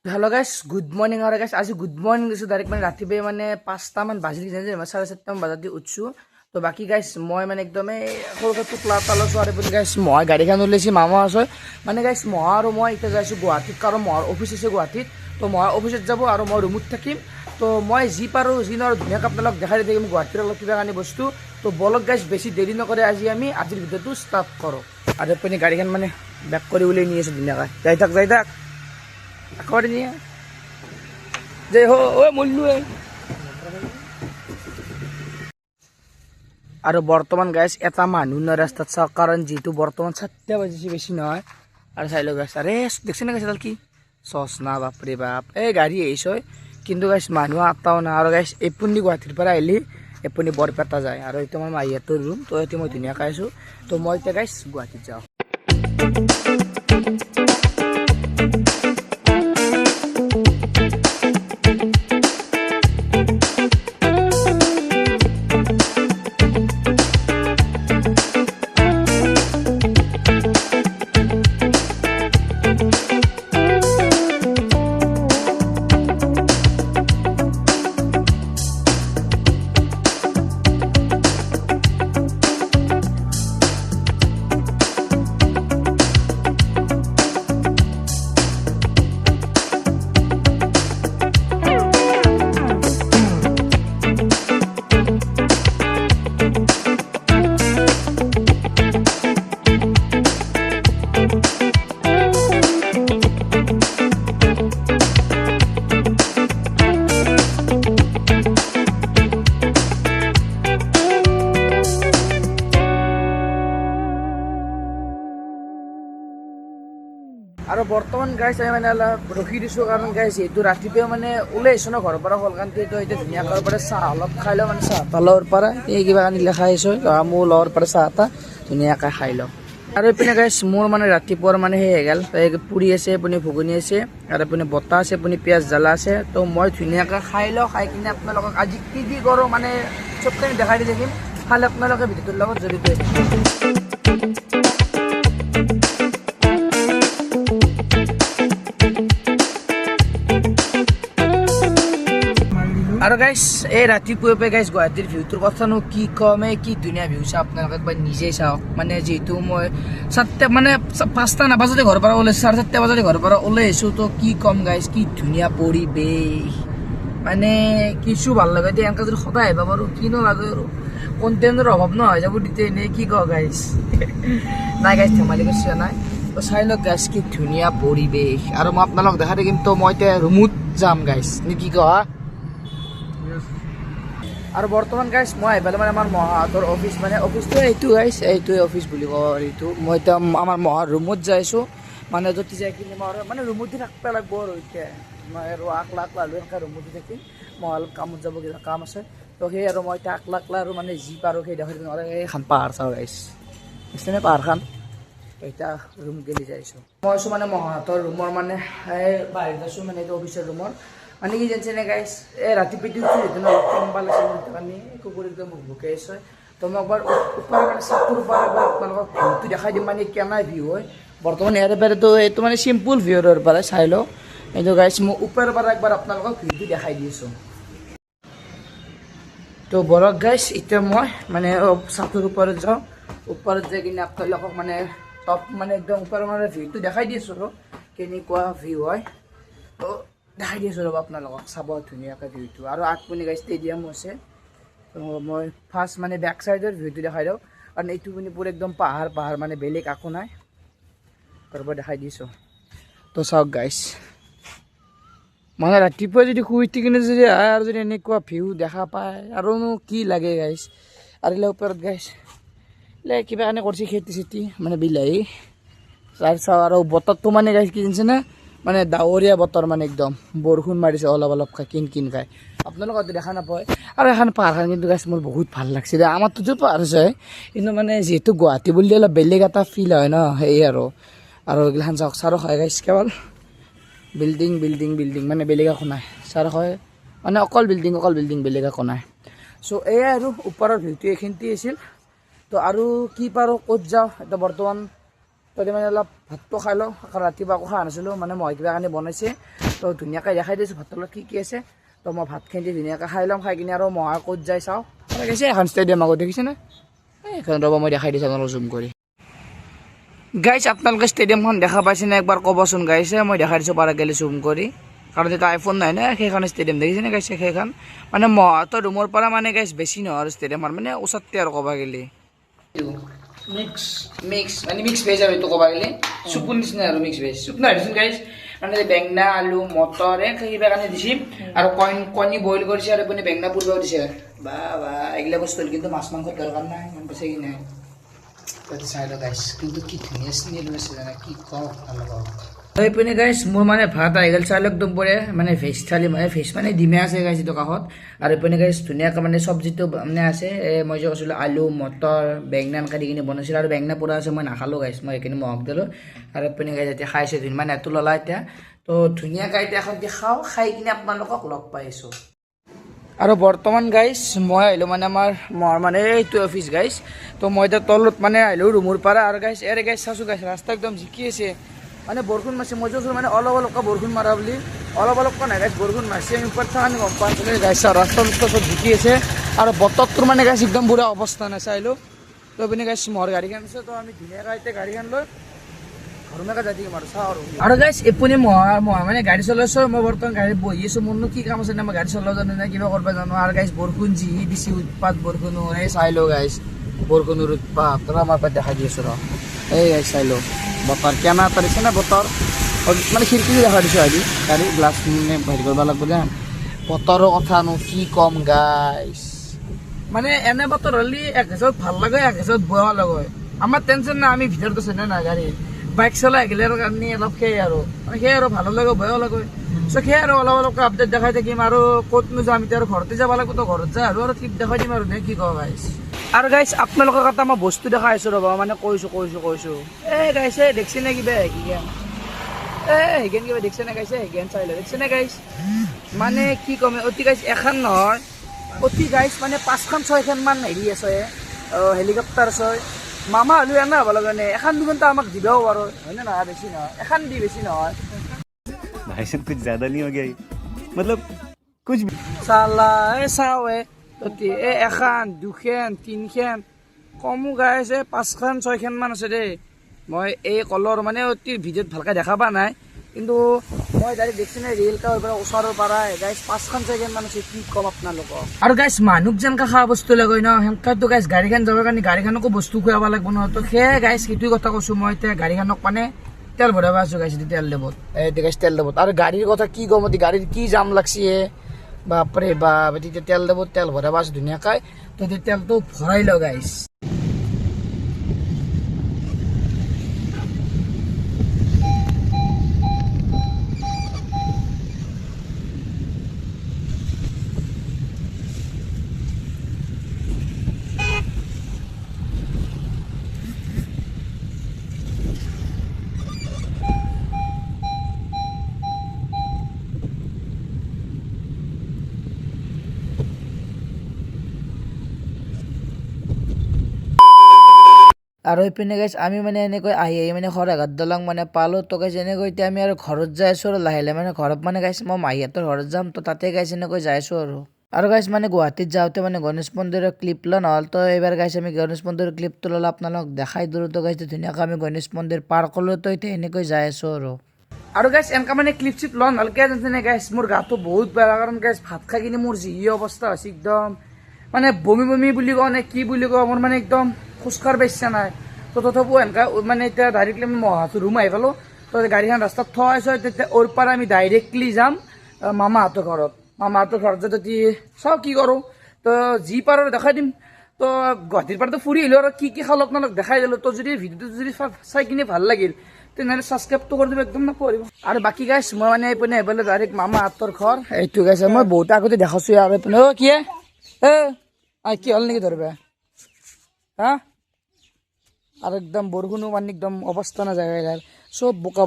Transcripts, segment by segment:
Hello guys good morning और guys आज good morning दिसो direct माने रातिबे माने 5टा मान बाजिल जे 4:30 মান বাজাতে উঠছো তো বাকি গাইস মই মানে একদমে সৰুকে টুকলা তালছো আৰু पनि গাইস মই গাড়ীখন উলিছি মামা আছে মানে গাইস মই আৰু মই ইটা যাইছো গুৱাহাটীত কাৰণ মই অফিস আছে গুৱাহাটীত তো মই অফিসত যাব আৰু মই ৰুমত থাকিম তো মই জি পাৰো জিনৰ ধুনীয়াকৈ আপোনালোক দেখাই দিম গুৱাহাটীৰ অলপ কিবা কানি বস্তু তো বলক গাইস বেছি দেৰি নকৰে আজি আমি আজিৰ ভিডিঅ'টো ষ্টাৰ্ট কৰো আৰু पनि গাড়ীখন মানে বেক কৰি উলাই নি আছে ধুনীয়াকৈ যাই থাক Akor niya. Jai ho, oy mullu eh. আৰু বৰ্তমান গাইস এটা মানুহ না ৰাস্তাত চাওক কাৰণ যেটো বৰ্তমান 7টা বাজিছে বেছি নহয় আৰু চাইলো গাইস আৰে দেখছেনে গাইস ডাল কি সসনা বাপৰে বাপ এই গাড়ী এইছয় কিন্তু গাইস মানুহ আটাও না আৰু গাইস এপুনি গুৱাহাটীৰ পৰা আহিলি এপুনি বৰপেটা যায় আৰু এটা মই মাইয়াতৰ ৰুম তো এতে মই ধুনীয়া কাইছো তো মই এতিয়া গাইস গুৱাহাটীত যাওঁ আৰু বৰ্তমান গাইস আমি মানে ৰখি দিছো কাৰণ গাইস এইটো ৰাতিপুৱা মানে ওলাইছো ন ঘৰৰ পৰা হলকান্তি তো এতিয়া ধুনীয়া ঘৰৰ পৰা চাহ অলপ খাই লওঁ মানে চাহ তালৰ পৰা এই কিবা কানি লেখা আহিছো মোৰ লগৰ পৰা চাহ এটা ধুনীয়াকৈ খাই লওঁ আৰু এইপিনে গাইস মোৰ মানে ৰাতিপুৱাৰ মানে সেই হৈ গ'ল পুৰি আছে আপুনি ঘুগুনি আছে আৰু আপুনি বটা আছে আপুনি পিঁয়াজ জ্বালা আছে তো মই ধুনীয়াকৈ খাই লওঁ খাই কিনে আপোনালোকক আজি কি কি কৰোঁ মানে চবখিনি দেখাই দি থাকিম খালে আপোনালোকে ভিডিঅ'টোৰ লগত জড়িত হৈ থাকিব আৰু গাইস এই ৰাতিপুৱা গাইস গুৱাহাটীৰ ভিউটোৰ কথানো কি কমে কি ধুনীয়া ভিউ আছে আপোনালোকে একবাৰ নিজেই চাওক মানে যেহেতু মই 7টা মানে 5টা নাবাজতে ঘৰৰ পৰা ওলাইছো 7:30 বজাতে ঘৰৰ পৰা ওলাইছো তো কি কম গাইস কি ধুনীয়া পৰিৱেশ মানে কিছু ভাল লাগে এতিয়া এনেকৈ যদি সদায় আহিব পাৰোঁ কিনো লাগে আৰু কণ্টেণ্টৰ অভাৱ নহয় যাব দিতে এনেই কি কওঁ গাইস নাই গাইস ধেমালি কৰিছে নাই তো চাই লওক গাইস কি ধুনীয়া পৰিৱেশ আৰু মই আপোনালোক দেখাই থাকিম তো মই এতিয়া ৰুমত যাম গাইস নে কি কোৱা আৰু বৰ্তমান গাইস মই আহিলে মানে আমাৰ মহাতৰ অফিস মানে অফিসটো এইটো গাইস এইটোৱে অফিস বুলি কওঁ এইটো মই এতিয়া আমাৰ মহাৰ ৰুমত যাইছো মানে যদি যাই কিনে মই মানে ৰুমত থাকবা লাগব আৰু এতিয়া মই আৰু লাখ লালো এনেকৈ ৰুমত থাকিম মই অলপ কামত যাব কিবা কাম আছে তো সেই আৰু মই এতিয়া লাখ আৰু মানে যি পাৰোঁ সেই দেখাই দিম আৰু এইখন পাহাৰ চাওঁ গাইস দেখিছেনে পাহাৰখন এতিয়া ৰুম গেলি যাইছোঁ মই আছোঁ মানে মহাতৰ ৰুমৰ মানে বাহিৰত আছোঁ মানে এইটো অফিচৰ ৰুমৰ মানে কি জানছে না গাইস এই ৰাতিপুৱা উঠি যেন অলপ কম পালাইছে আমি কুকুৰ একদম ভুকে আছে তো মই একবাৰ ওপৰ মানে চাপৰ পৰা একবাৰ আপোনালোকক ভিউটো দেখাই দিম মানে কেনে ভিউ হয় বৰ্তমান ইয়াৰ পৰাতো এইটো মানে চিম্পুল ভিউৰ পৰা চাই লওঁ এইটো গাইস মই ওপৰৰ পৰা একবাৰ আপোনালোকক ভিউটো দেখাই দি আছোঁ তো বলক গাইস এতিয়া মই মানে চাপৰ ওপৰত যাওঁ ওপৰত যাই কিনে আপোনালোকক মানে টপ মানে একদম ওপৰৰ মানে ভিউটো দেখাই দি আছোঁ আৰু কেনেকুৱা ভিউ হয় তো দেখাই দি আছোঁ ৰ'ব আপোনালোকক চাব ধুনীয়াকৈ ভিউটো আৰু আগপিনে গাইস ষ্টেডিয়ামো আছে তো মই ফাৰ্ষ্ট মানে বেক চাইডৰ ভিউটো দেখাই দিওঁ কাৰণ এইটো মানে পুৰা একদম পাহাৰ মানে বেলেগ একো নাই তাৰ পৰা দেখাই দিছোঁ তো চাওক গাইস মানে ৰাতিপুৱা যদি শুই উঠি কিনে যদি আৰু যদি এনেকুৱা ভিউ দেখা পায় আৰুনো কি লাগে গাইস আৰু ইয়াৰ ওপৰত গাইস কিবা কাৰণে কৰিছে খেতি চেতি মানে বিলাহী তাৰ চাওঁ আৰু বতৰটো মানে গাইস কি জানিছে না মানে ডাৱৰীয়া বতৰ মানে একদম বৰষুণ মাৰিছে অলপ কিন খাই আপোনালোকে হয়তো দেখা নাপায় আৰু এখন পাহাৰখন কিন্তু গাইস মোৰ বহুত ভাল লাগছে আমাৰতো যে পাহাৰ আছে কিন্তু মানে যিহেতু গুৱাহাটী বুলি অলপ বেলেগ এটা ফিল হয় ন সেই আৰু এইগিলাখান চাওক চাৰো হয় গাইস কেৱল বিল্ডিং মানে বেলেগ একো নাই চাৰো হয় মানে অকল বিল্ডিং বেলেগ একো নাই চ' এয়াই আৰু ওপৰৰ ভিউটো এইখিনিতে আছিল তো আৰু কি পাৰোঁ ক'ত যাওঁ এতিয়া বৰ্তমান তাতে মানে অলপ ভাতটো খাই লওঁ ৰাতিপুৱা আকৌ খোৱা নাছিলোঁ মানে মই কিবা কাৰণে বনাইছে তো ধুনীয়াকৈ দেখাই দিছোঁ ভাতৰ লগত কি আছে। তো মই ভাতখিনি ধুনীয়াকৈ খাই ল'ম, খাই কিনে আৰু মহা ক'ত যাই চাওঁ। গৈছে এখন ষ্টেডিয়াম আগত দেখিছেনে? এইখন ৰ'ব মই দেখাই দিছোঁ আপোনালোকক জুম কৰি। গাইছ আপোনালোকে ষ্টেডিয়ামখন দেখা পাইছেনে একবাৰ ক'বচোন গাইছে, মই দেখাই দিছোঁ পাৰা গেলি জুম কৰি, কাৰণ এতিয়া আইফোন নাই না। সেইখন ষ্টেডিয়াম দেখিছেনে গাইছে? সেইখন মানে মহাতৰ ৰুমৰ পৰা মানে গাইছ বেছি নহয় আৰু ষ্টেডিয়ামৰ মানে ওচৰতে আৰু ক'ব গ'লে মিক্স ভেজ আৰু এইটো ক'ব গ'লে চুপুৰ নিচিনা আৰু মিক্স ভেজ চুপ নহয় দেচোন গাইছ। মানে বেঙেনা আলু মটৰ কিবা কাৰণে দিছে আৰু কণী বইল কৰিছে আৰু আপুনি বেঙেনা পুৰিব দিছে। বা এইগিলা বস্তু কিন্তু মাছ মাংসৰ দৰকাৰ নাই, মন পাইছে কি নাই? চাই লওঁ গাইছ, কিন্তু কি ধুনীয়া স্মেল হৈছে জানা, কি কওঁ আপোনালোকক। এইপিনে গাইছ মোৰ মানে ভাত আহি গ'ল, চাই লওক একদম পৰে মানে ভেজ থালি, মানে ভেজ মানে ডিমে আছে গাইছ এইটো কাষত। আৰু এইপিনে গাইছ ধুনীয়াকৈ মানে চব্জিটো মানে আছে, মই যে কৈছিলোঁ আলু মটৰ বেঙেনা এনেকৈ দি কিনে বনাইছিলোঁ আৰু বেঙেনা পুৰা আছে, মই নাখালোঁ গাইছ, মই সেইখিনি মহক দিলোঁ। আৰু এইপিনে গাইছ এতিয়া খাইছোঁ ধুনীয়া মানে নেটটো ল'লা এতিয়া। তো ধুনীয়াকৈ এতিয়া এখন দি খাওঁ, খাই কিনে আপোনালোকক লগ পাইছোঁ। আৰু বৰ্তমান গাইছ মই আহিলোঁ মানে আমাৰ মানে এইটো অফিচ গাইছ। তো মই এতিয়া তলত মানে আহিলোঁ ৰুমৰ পৰা। আৰু গাইছ এৰে গাইছ চাইছোঁ গাইছ ৰাস্তা একদম জিকি আছে, মানে বৰষুণ মাৰিছে। মই কৈছোঁ মানে অলপ অলপকৈ বৰষুণ মাৰা বুলি, অলপ অলপকৈ নাই গাইছ বৰষুণ মাৰিছে। আমি ওপৰত থকা গম পোৱা নাছিলোঁ গাইছ, ৰাস্তা চব জিকি আছে আৰু বতৰটোৰ মানে গাইছ একদম বুঢ়া অৱস্থা নাই চাইলোঁ। তো আপুনি গাইছ মোৰ গাড়ীখন আছে, তো আমি ধুনীয়াকৈ এতিয়া গাড়ীখন লৈ ঘৰমে যাই থাকিম আৰু চাওঁ আৰু গাইছ এপুনি মই মানে গাড়ী চলাইছোঁ। মই বৰ্তমান গাড়ীত বহি আছোঁ, মোৰনো কি কাম আছে নে মই গাড়ী চলাব জানো নে কিবা কৰিব জানো। আৰু গাইছ বৰষুণ যি দিছে উৎপাত বৰষুণো, এই চাই লওঁ গাইছ বৰষুণৰ উৎপাত আমাৰ পৰা দেখাই দি আছোঁ ৰ। এই গাইছ চাই লওঁ বতৰ কেনা পাৰিছে না, বতৰ মানে খিৰিকী দেখা দিছোঁ আজি গাড়ী গ্লাছ মানে হেৰি কৰিব লাগিব যে। বতৰৰ কথানো কি ক'ম গাইছ, মানে এনে বতৰ হ'লে এক হেঁচত ভাল লাগে এক হেঁচত বেয়া লাগে। আমাৰ টেনশ্যন নাই, আমি ভিতৰত আছে নে নাই গাড়ীত বাইক চলাই আহিলে আৰু কাৰণে অলপ সেই আৰু মানে সেই আৰু ভালো লাগে বেয়াও লাগে। চ' সেই আৰু অলপ অলপকৈ আপডেট দেখাই থাকিম আৰু ক'তনো যাম এতিয়া আৰু ঘৰতে যাব লাগিব। তো ঘৰত যায় আৰু ট্ৰিপ দেখাই দিম আৰু নে কি কওঁ গাইছ। আৰু গাইছ আপোনালোকক এটা মই বস্তু দেখাই আছোঁ ৰ'বা, মানে কৈছোঁ এই গাইছে দেখছে নে কিবা হেগেন, হেগেন কিবা দেখছে নে গাইছে, হেগেন চাই লওঁ দেখছে নে গাইছ। মানে কি ক'ম অতি গাইছ এখন নহয় অতি গাইছ মানে 5খন 6খনমান হেৰি আছে হেলিকপ্টাৰ আছে। মামা হ'লেও এনে হ'ব লাগে নে, এখন দুখনটো আমাক দিবও পাৰোঁ হয়নে নহয়, বেছি নহয় এখন দি বেছি নহয়। भाई साहब कुछ ज्यादा नहीं हो गया ये? मतलब कुछ भी চালা এই চাওঁ অতি এই এখন দুখন 3খন কমো গাইছে 5খন 6খনমান আছে দেই। মই এই কলৰ মানে অতি ভিডিঅ'ত ভালকৈ দেখা পোৱা নাই, কিন্তু মই ডাইৰেক্ট দেখছি নাই ৰিয়েলকৈ হৈ পৰা ওচৰৰ পৰাই গাইছ 5খন 6খনমান আছে। কি ক'ম আপোনালোকক। আৰু গাইছ মানুহক যেনেকৈ খোৱা বস্তু লাগে ন সেনেকৈতো গাইছ গাড়ীখন যাবৰ কাৰণে গাড়ীখনকো বস্তু খুৱাব লাগিব ন। তো সেয়ে গাইছ সেইটোৱে কথা কৈছোঁ মই এতিয়া গাড়ীখনক মানে তেল ভৰাব আছোঁ গাইছ তেল দেবত এতিয়া গাইছ তেল দেবত। আৰু গাড়ীৰ কথা কি ক'ম, গাড়ীৰ কি জাম লাগছে বাপৰে বাপ। তেতিয়া তেল দেবত তেল ভৰাব আছোঁ ধুনীয়াকৈ। তো তেতিয়া তেলটো ভৰাই লওঁ গাইছ। আৰু এইপিনে গাইছ আমি মানে এনেকৈ আহি মানে শৰাইঘাট দলং মানে পালোঁ। তো গাইছ এনেকৈ এতিয়া আমি আৰু ঘৰত যাই আছোঁ আৰু লাহে লাহে মানে ঘৰত মানে গাইছ মই মাহীহঁতৰ ঘৰত যাম। তো তাতে গাইছ এনেকৈ যাই আছোঁ আৰু গাইছ মানে গুৱাহাটীত যাওঁতে মানে গণেশ মন্দিৰৰ ক্লিপ লোৱা নহ'ল। তো এইবাৰ গাইছ আমি গণেশ মন্দিৰৰ ক্লিপটো ল'লে আপোনালোকক দেখাই দিলোঁ। তো গাইছ ধুনীয়াকৈ আমি গণেশ মন্দিৰ পাৰ কৰিলোঁ। তো এতিয়া এনেকৈ যাই আছোঁ আৰু গাইছ এনেকৈ মানে ক্লিপ চিপ লোৱা নহ'ল কিয় জানে গাইছ, মোৰ গাটো বহুত বেয়া কাৰণ গাইছ ভাত খাই কিনে মোৰ যি অৱস্থা হৈছে একদম মানে বমি বমি বুলি কওঁ নে কি বুলি কওঁ, মোৰ মানে একদম খোজকাঢ়িব ইচ্ছা নাই। তো তথাপিও এনেকৈ মানে এতিয়া ডাইৰেক্টলি আমি মহাটো ৰুম আহি পালোঁ। তো গাড়ীখন ৰাস্তাত থোৱা আছোঁ, তেতিয়া ওৰ পৰা আমি ডাইৰেক্টলি যাম মামাহঁতৰ ঘৰত। মামাহঁতৰ ঘৰত যদি চাওঁ কি কৰোঁ, তো যি পাৰোঁ দেখাই দিম। তো গুৱাহাটীৰ পৰাতো ফুৰি আহিলোঁ আৰু কি খালোঁ আপোনালোক দেখাই দিলোঁ। তো যদি ভিডিঅ'টো যদি চাই কিনে ভাল লাগিল তেনেহ'লে ছাবস্ক্ৰাইবটো কৰি দিব একদম নকৰিব। আৰু বাকী গাইছ মই মানে এইপিনে এইফালে ডাইৰেক্ট মামাহঁতৰ ঘৰ এইটো গাইছে। মই বহুত আগতে দেখাছোঁ আৰু এইপিনে কি কি হ'ল নেকি ধৰিবা হা। আৰু একদম বৰষুণো মানে একদম অৱস্থা নাযায় গাইছ, চব বোকা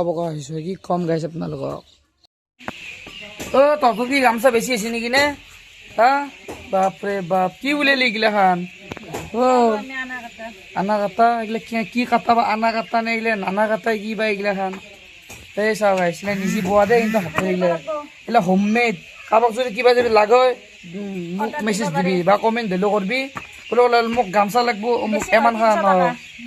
বোকা হৈছে কি কম গাইছ আপোনালোকক। তহঁতৰ কি গামছা বেছি আছে নেকি নে হা? বাপৰে বাপ কি উলিয়ালি এইগিলাখান আনা কাটা এইগিলা কি কাটা বা আনা কাটা নে এইগিলা নানা কাটাই কি বা এইগিলাখান এই চাও গাইছ নাই নিজে বোৱা দে কিন্তু হাতে দিলে এলা হোমমেড কাৰোবাক যদি কিবা যদি লাগে মোক মেছেজ দিবি বা কমেণ্ট দিলেও কৰবি বোলে বোলে মোক গামচা লাগব মোক এমান খান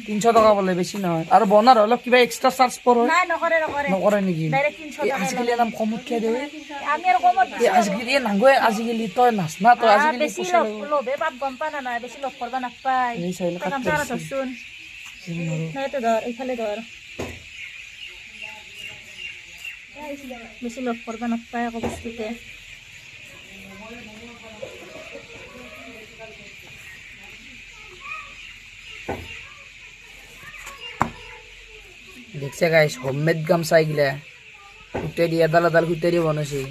300 টকা বোলে বেছি নহয় আৰু বনাৰ অলপ কিবা এক্সট্ৰা চাৰ্জ পৰে নাই নকৰে নেকি ডাইৰেক্ট 300 টাকা আজিকালি নাম কমত কিয় দেই আমি আৰু কমত আজিকালি নাংগৈ আজিকালি তই নাচনা তই আজিকালি বেছি লোভে পাপ গম পা না নাই বেছি লোভ কৰবা নাপায় এই চাইলে তই গামছা আৰু ধৰচোন নাই তো ধৰ এইফালে ধৰ বেছি লোভ কৰবা নাপায় আকৌ বস্তুতে দেখছে গাইছ হোমমেড গামচা এইগিলা সুতে দি এডাল এডাল সুতে দি বনাইছে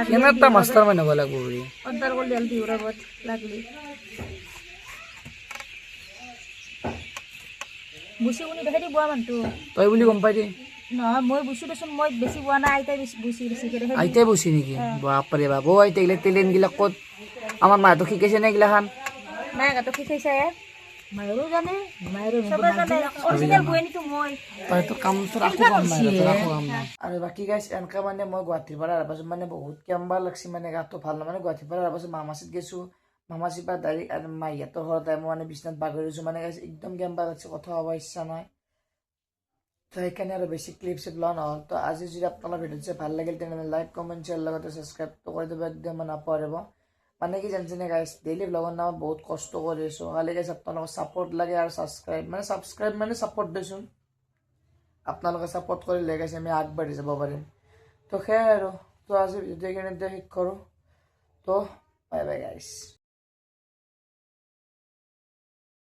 কেনে এটা মাষ্টাৰ মাইন হ'ব লাগব বুলি অৰ্ডাৰ কৰি দিল বিহুৰ আগত লাগলি বুচি উনি দেখাই দি বোৱা মানুহটো তই বুলি গম পাই দে নহয় মই বুচি দেচোন মই বেছি বোৱা নাই আইতাই বুচি বেছিকে দেখাই আইতাই বসি নেকি বাপৰে বাপ অ' আইতা এইগিলা টেলেণ্ট গিলা ক'ত আমাৰ মাহঁতক শিকাইছে নে এইগিলাখান নাই গাটো শিকাইছে মায়ৰো জানে চবে জানে অৰিজিনেল বুৱেনীটো মই তইতো কামটো আকৌ কাম নাই তোৰ আকৌ কাম নাই আৰু বাকী গাইছ এনেকা মানে মই গুৱাহাটীৰ পৰা অহাৰ পাছত মানে বহুত কেম্বা লাগছি মানে গাটো ভাল নহয় মানে গুৱাহাটীৰ পৰা অহাৰ পাছত মামাচিত গৈছোঁ মামাচিৰ পৰা ডাইৰেক্ট আৰু মাহীহঁতৰ ঘৰত মই মানে বিচনাত বাগৰিছোঁ মানে গাইছ একদম কেম্বা লাগছে কথা হ'ব ইচ্ছা নাই তো সেইকাৰণে আৰু বেছি ক্লিপ চিপ লোৱা নহ'ল তো আজি যদি আপোনালোকৰ ভিডিঅ'টো চাই ভাল লাগিল তেনেহ'লে লাইক কমেণ্ট শ্বেয়াৰ লগতে ছাবস্ক্ৰাইবটো কৰি দিব একদম নাপাহৰিব মানে কি জানিছেনে গাইছ ডেইলি ব্লগৰ নামত বহুত কষ্ট কৰি আছোঁ খালি গাইছ আপোনালোকৰ ছাপৰ্ট লাগে আৰু ছাবস্ক্ৰাইব মানে ছাপৰ্ট দিছোঁ আপোনালোকে ছাপৰ্ট কৰিলে গাইছ আমি আগবাঢ়ি যাব পাৰিম তো সেয়াই আৰু তো আজি ভিডিঅ'টো এইখিনিতে শেষ কৰোঁ তো বাই বাই গাইছ